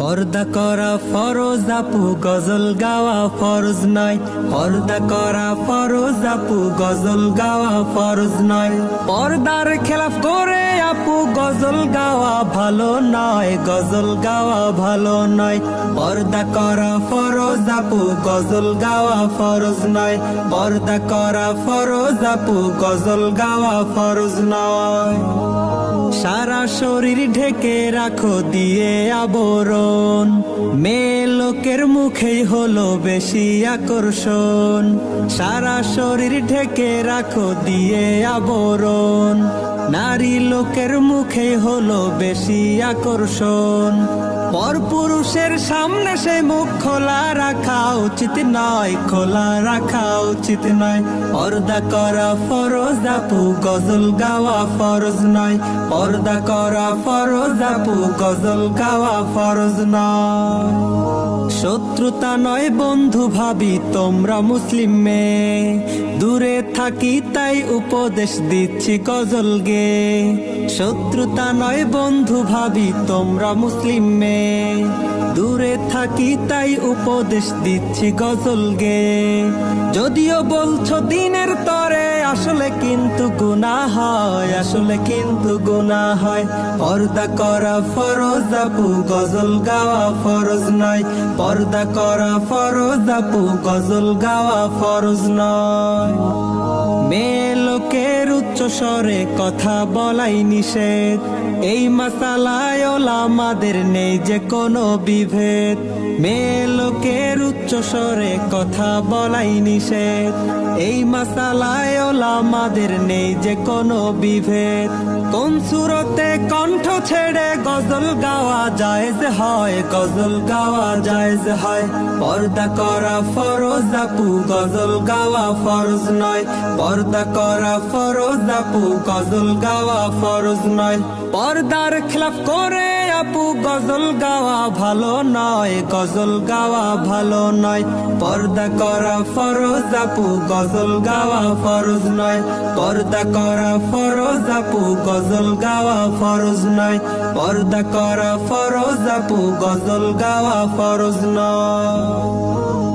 পর্দা করা ফরজ আপু, গজল গাওয়া ফরজ নয়। পর্দা করা ফরজ আপু, গজল গাওয়া ফরজ নয়। পর্দার খেলাফ করে আপু গজল গাওয়া ভালো নয়, গজল গাওয়া ভালো নয়। পর্দা করা ফরজ আপু, গজল গাওয়া ফরজ নয়। পর্দা করা ফরজ আপু, গজল গাওয়া ফরজ নয়। সারা শরীর ঢেকে রাখো দিয়ে আবরণ, মেয়ে লোকের মুখেই হলো বেশি আকর্ষণ। সারা শরীর ঢেকে রাখো দিয়ে আবরণ, নারী লোকের মুখেই হলো বেশি আকর্ষণ। পরপুরুষের সামনে সে মুখ খোলা রাখা উচিত নয়, খোলা রাখা উচিত নয়। পর্দা করা ফরজ আপু, গজল গাওয়া ফরজ নয়। পর্দা করা ফরজ আপু, গজল গাওয়া ফরজ নয়। শত্রুতা নয় বন্ধু ভাবি তোমরা মুসলিম মেয়ে, দূরে থাকি তাই উপদেশ দিচ্ছি গজল গে। শত্রুতা নয় বন্ধু ভাবি তোমরা মুসলিম মেয়ে, দূরে থাকি তাই উপদেশ দিচ্ছি গজল গে। যদিও বলছো দিনের তরে, আসলে কিন্তু গুনাহ হয়, আসলে কিন্তু গুনাহ হয়। পর্দা করা ফরজ আপু, গজল গাওয়া ফরজ নয়। পর্দা করা ফরজ আপু, গজল গাওয়া ফরজ নয়। মেয়ে লোকের উচ্চ স্বরে কথা বলাই নিষেধ, এই মাসালায় ওলামাদের নেই যে কোনো বিভেদ। মেয়ে লোকের উচ্চ স্বরে কথা বলাই নিষেধ, এই মাসালায় ওলামাদের নেই যে কোনো বিভেদ। কোন সুরতে কণ্ঠ ছেড়ে গজল গাওয়া জায়েজ হয়, গজল গাওয়া জায়েজ হয়। পর্দা করা ফরজ আপু, গজল গাওয়া ফরজ নয়। পর্দা করা ফরজ আপু, গজল গাওয়া ফরজ নয়। পর্দার খেলাফ করে আপু গজল গাওয়া ভালো নয়, গজল গাওয়া ভালো নয়। পর্দা করা ফরজ আপু, গজল গাওয়া ফরজ নয়। পর্দা করা ফরজ আপু, গজল গাওয়া ফরজ নয়। পর্দা করা ফরজ আপু, গজল গাওয়া ফরজ নয়।